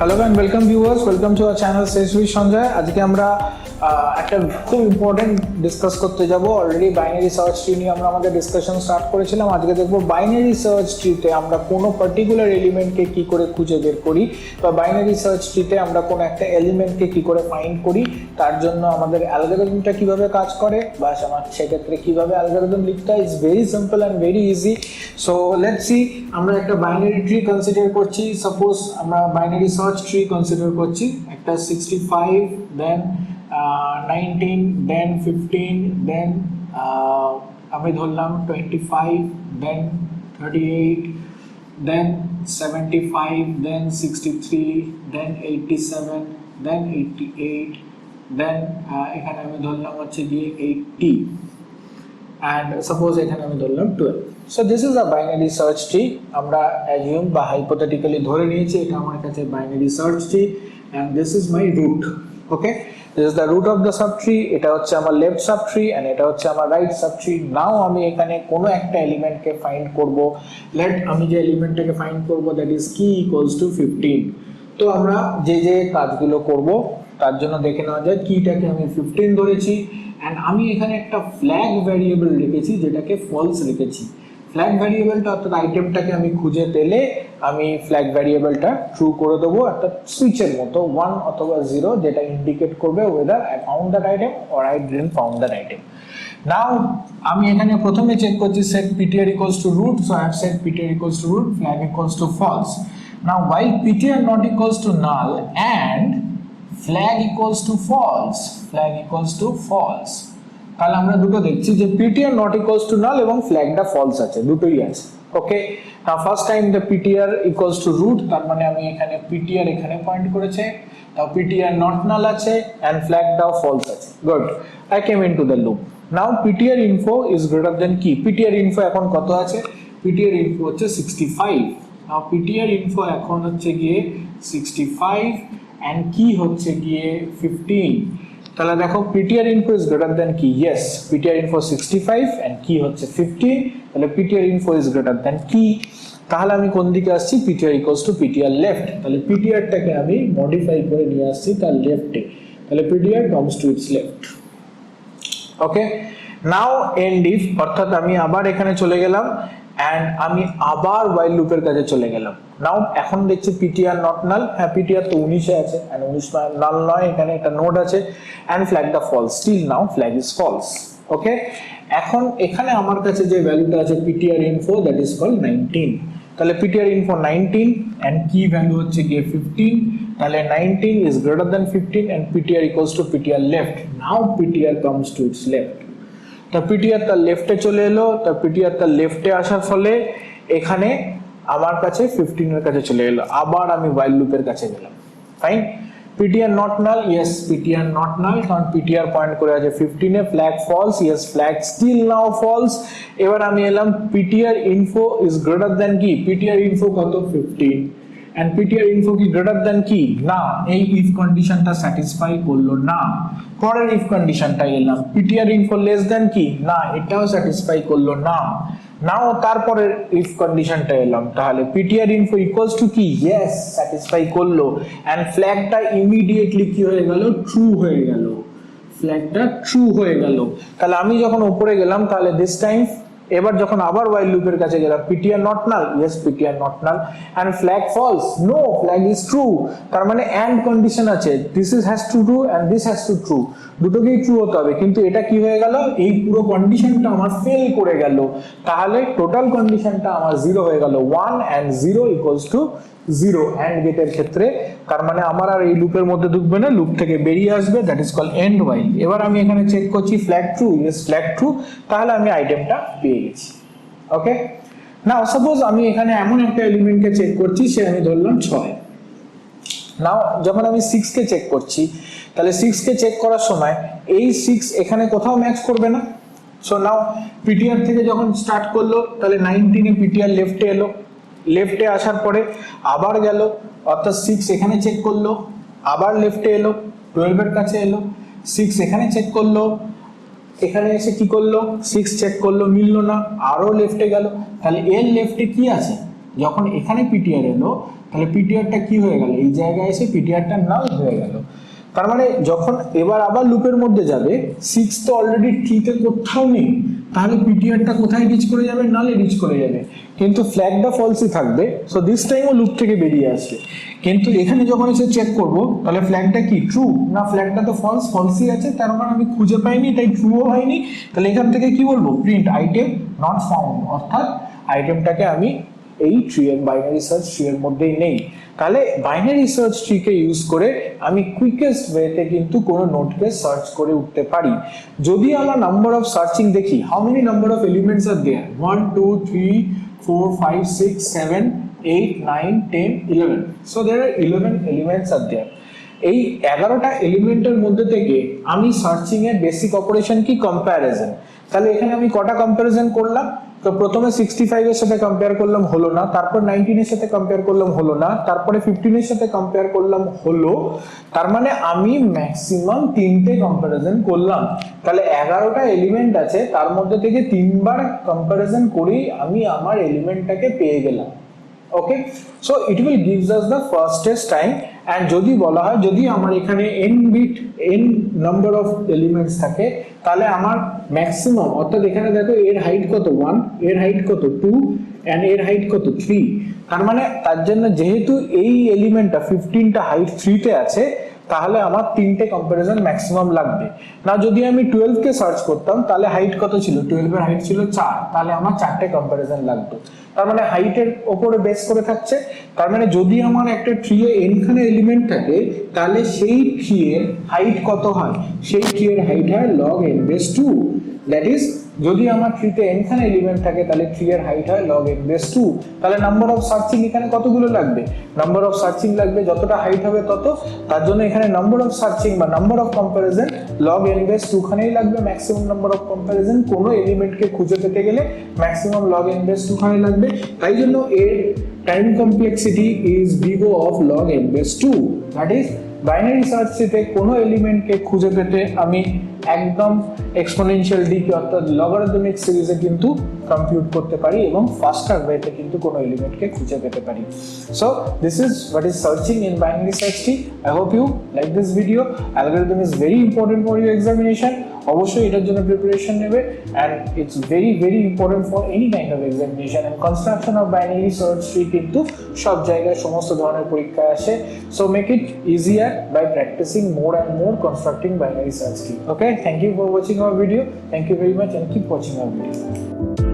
Hello and welcome viewers, welcome to our channel Sanjoy. আজকে আমরা একটা খুব ইম্পর্টেন্ট ডিসকাস করতে যাব। অলরেডি বাইনারি সার্চ ট্রি নিয়ে আমরা আমাদের ডিসকাশন স্টার্ট করেছিলাম। আজকে দেখব বাইনারি সার্চ ট্রিতে আমরা কোনো পার্টিকুলার এলিমেন্টকে কি করে খুঁজে বের করি, বা বাইনারি সার্চ ট্রিতে আমরা কোনো একটা এলিমেন্টকে কি করে ফাইন্ড করি, তার জন্য আমাদের অ্যালগরিদমটা কিভাবে কাজ করে, বা সেক্ষেত্রে কিভাবে অ্যালগরিদম লিখতে হয়। It's very simple and very easy. So let's see, আমরা একটা বাইনারি ট্রি কনসিডার করছি। সাপোজ আমরা বাইনারি সার্চ ট্রি কনসিডার করছি, একটা 65 দেন 19 দেন 15 দেন আমি ধরলাম 25 দেন 38 দেন 75 দেন 63 দেন 87 দেন 88 দেন এখানে আমি ধরলাম হচ্ছে গিয়ে 80 and suppose এখানে আমি ধরলাম 12. So this is a binary search tree. আমরা assume বা hypothetically ধরে নিয়েছি এটা আমার কাছে binary search tree and this is my root. Okay, this is the root of the subtree. এটা হচ্ছে আমার left subtree and এটা হচ্ছে আমার right subtree. Now আমি এখানে কোনো একটা এলিমেন্টকে ফাইন্ড করব। let আমি যে এলিমেন্টটাকে ফাইন্ড করব that is key equals to 15. তো আমরা যে যে কাজগুলো করব তার জন্য দেখে নেওয়া যায়। কিটাকে আমি 15 ধরেছি and আমি এখানে একটা ফ্ল্যাগ ভ্যারিয়েবল রেখেছি যেটাকে ফলস রেখেছি। ফ্ল্যাগ ভ্যারিয়েবলটা অর্থাৎ আইটেমটাকে আমি খুঁজে পেলে আমি ফ্ল্যাগ ভ্যারিয়েবলটা ট্রু করে দেবো, অর্থাৎ সুইচের মতো 1 অথবা 0, যেটা ইন্ডিকেট করবে whether I found that item or I didn't found that item. Now আমি এখানে প্রথমে চেক করছি set ptr equals to root, so I have set ptr equals to root, flag equals to false. Now while ptr not equals to null and flag equals to false, flag equals to false, তাহলে আমরা দুটো দেখছি যে ptr not equals to null এবং flagটা false আছে, দুটোই আছে। ওকে, now first time the ptr equals to root, তার মানে আমি এখানে ptr এখানে পয়েন্ট করেছে, তাও ptr not null আছে and flagটাও false আছে। good, I came into the loop. now ptr info is greater than key. ptr info এখন কত আছে? ptr info হচ্ছে 65. now ptr info এখন হচ্ছে গিয়ে 65 and key হচ্ছে গিয়ে 15. তাহলে দেখো ptr info is greater than key. yes, ptr info 65 and key হচ্ছে 15, তাহলে ptr info is greater than key। তাহলে আমি কোন দিকে আসছি? ptr equals to ptr left, তাহলে ptr টাকে আমি মডিফাই করে নিয়ে আসছি তার লেফটে, তাহলে ptr comes to its left. Okay, now end if, অর্থাৎ আমি আবার এখানে চলে গেলাম and আমি আবার while loop এর কাছে চলে গেলাম। নাও এখন দেখছি ptr not null, হ্যাঁ ptr তো 19 এ আছে and 19 null নয়, এখানে একটা নোড আছে and flagটা false, still now flag is false. ওকে, এখন এখানে আমার কাছে যে ভ্যালুটা আছে ptr info, that is called 19, তাহলে ptr info 19 and key value হচ্ছে গিয়ে 15, তাহলে 19 is greater than 15 and ptr equals to ptr left. now ptr comes to its left, তা ptr তার লেফটে চলে এলো, তা ptr তার লেফটে আসার ফলে এখানে আমার কাছে 15 এর কাছে চলে এলো, আবার আমি while loop এর কাছে গেলাম। Fine, ptr not null, yes ptr not null, কারণ ptr পয়েন্ট করে আছে 15 এ, flag false, yes flag still now false। এবার আমি এলাম ptr info is greater than key, ptr info কত? 15 and ptr info কি greater than key? না, এই if কন্ডিশনটা স্যাটিসফাই করলো না। পরের if কন্ডিশনটা এলাম ptr info less than key, না এটাও স্যাটিসফাই করলো না। নাও তারপরে if কন্ডিশনটা এলাম, তাহলে ptr info equals to key, yes satisfy করলো and ফ্ল্যাগটা ইমিডিয়েটলি কি হয়ে গেল? ট্রু হয়ে গেল, ফ্ল্যাগটা ট্রু হয়ে গেল। তাহলে আমি যখন উপরে গেলাম, তাহলে দিস টাইম এবার যখন আবার while loop এর কাছে গেলাম, ptr not null, yes ptr not null and flag false, no flag is true, তার মানে and কন্ডিশন আছে, this is has to true and this has to true, দুটোকেই ট্রু হতে হবে, কিন্তু এটা কি হয়ে গেল? এই পুরো কন্ডিশনটা আমার ফেল করে গেল, তাহলে টোটাল কন্ডিশনটা আমার 0 হয়ে গেল, 1 and 0 equals to 0 and গেটের ক্ষেত্রে। তার মানে আমার আর এই লুপের মধ্যে ঢুকবে না, লুপ থেকে বেরিয়ে আসবে, that is called end while। এবার আমি এখানে চেক করছি flag true, yes flag true, তাহলে আমি আইটেমটা পেয়ে গেছি। ওকে, নাও সাপোজ আমি এখানে এমন একটা এলিমেন্টকে চেক করছি, সে আমি ধরলাম 6। নাও যখন আমি 6 কে চেক করছি, তাহলে 6 কে চেক করার সময় এই 6 এখানে কোথাও ম্যাচ করবে না। সো নাও ptr থেকে যখন স্টার্ট করলো, তাহলে 19 এ ptr লেফটে এলো, লেফটে আসার পরে আবার গেল, অর্থাৎ 6 এখানে চেক করলো, আবার লেফটে এলো, 12 এর কাছে এলো, 6 এখানে চেক করলো, এখানে এসে কি করলো? 6 চেক করলো, মিললো না, আরো লেফটে গেল, তাহলে এর লেফটে কি আছে? যখন এখানে ptr এলো তাহলে পিটিআরটা কি হয়ে গেল, এই জায়গায় এসে পিটিআরটা নাল হয়ে গেল। তার মানে যখন এবার আবার লুপের মধ্যে যাবে, 6 তো অলরেডি ট্রিতে কোথাও নেই, তাহলে পিটিআরটা কোথায় রিচ করে যাবে, নালে রিচ করে যাবে, কিন্তু ফ্ল্যাগটা ফলসই থাকবে। সো দিস টাইমও লুপ থেকে বেরিয়ে আসবে। কিন্তু এখানে যখন এসে চেক করব, তাহলে ফ্ল্যাগটা কি ট্রু না, ফ্ল্যাগটা তো ফলসই আছে, তার মানে আমি খুঁজে পাইনি, তাই ট্রুও হয়নি। তাহলে এখান থেকে কি বলবো, প্রিন্ট আইটেম নট ফাউন্ড, অর্থাৎ আইটেমটাকে আমি এই ট্রি এর বাইনারি সার্চ ট্রি এর মধ্যেই নেই। তাহলে বাইনারি সার্চ ট্রিকে ইউজ করে আমি কুইকেস্ট ওয়েতে কিন্তু কোনো নোডকে সার্চ করে উঠতে পারি। যদি আমরা নাম্বার অফ সার্চিং দেখি, how many number of elements are there, 1 2 3 4 5 6 7 8 9 10 11, so there R 11 elements are দেয়ার। এই 11টা এলিমেন্টের মধ্যে থেকে আমি সার্চিং এর বেসিক অপারেশন কি, কম্প্যারিজন। তাহলে এখানে আমি কটা কম্প্যারিজন করলাম, তো প্রথমে 65 এর সাথে কম্পেয়ার করলাম, হলো না। তারপর 19 এর সাথে কম্পেয়ার করলাম, হলো না। তারপরে 15 এর সাথে কম্পেয়ার করলাম, হলো। তার মানে আমি ম্যাক্সিমাম 3টে কম্প্যারিজন করলাম। তাহলে 11টা এলিমেন্ট আছে, তার মধ্যে থেকে 3বার কম্প্যারিজন করেই আমি আমার এলিমেন্টটাকে পেয়ে গেলাম। Okay, so it will gives us the fastest time. And যদি বলা হয়, যদি আমার এখানে n bit n number of elements থাকে, তাহলে আমার ম্যাক্সিমাম, অর্থাৎ এখানে দেখো এর হাইট কত 1, এর হাইট কত 2 এন্ড এর হাইট কত 3। তার মানে তার জন্য যেহেতু এই এলিমেন্টটা 15টা হাইট 3 তে আছে, তাহলে আমার 3টে কম্প্যারিজন ম্যাক্সিমাম লাগবে না। যদি আমি 12 কে সার্চ করতাম, তাহলে হাইট কত ছিল, 12 এর হাইট ছিল 4, তাহলে আমার 4টে কম্প্যারিজন লাগতো। তার মানে হাইটের উপরে বেস করে থাকছে। তার মানে যদি আমার একটা ট্রি এ n খানে এলিমেন্ট থাকে, তাহলে সেই ট্রি এর হাইট কত হয়, সেই ট্রি এর হাইট হয় log n base 2। That is, যদি আমার ট্রিতে n খানে এলিমেন্ট থাকে, তাহলে ট্রি এর হাইট হয় log n বেস 2। তাহলে নাম্বার অফ সার্চিং এখানে কতগুলো লাগবে, নাম্বার অফ সার্চিং লাগবে যতটা হাইট হবে তত। তার জন্য এখানে নাম্বার অফ সার্চিং বা number of comparison log n base 2 খানেই লাগবে। ম্যাক্সিমাম নাম্বার অফ কম্প্যারিজন কোনো এলিমেন্টকে খুঁজে পেতে গেলে ম্যাক্সিমাম log n বেস 2 খানে লাগবে। তাই জন্য এর time complexity is big O of log n base 2। That is, binary search ট্রিতে কোনো এলিমেন্টকে খুঁজে পেতে আমি একদম এক্সপোনেনশিয়াল ডিকে অর্থাৎ লগারিদমিক সিরিজে কিন্তু কম্পিউট করতে পারি এবং ফাস্টার ওয়েতে কিন্তু কোনো এলিমেন্টকে খুঁজে পেতে পারি। So this is what is searching in binary search tree. I hope you like this video. Algorithm is very important for your examination. অবশ্যই এটার জন্য প্রিপারেশন নেবে, and it's very very important for any kind of examination. And construction of binary search tree কিন্তু সব জায়গায় সমস্ত ধরনের পরীক্ষায় আসে। So make it easier by practicing more and more constructing binary search tree. Okay, thank you for watching our video. Thank you very much and keep watching our video.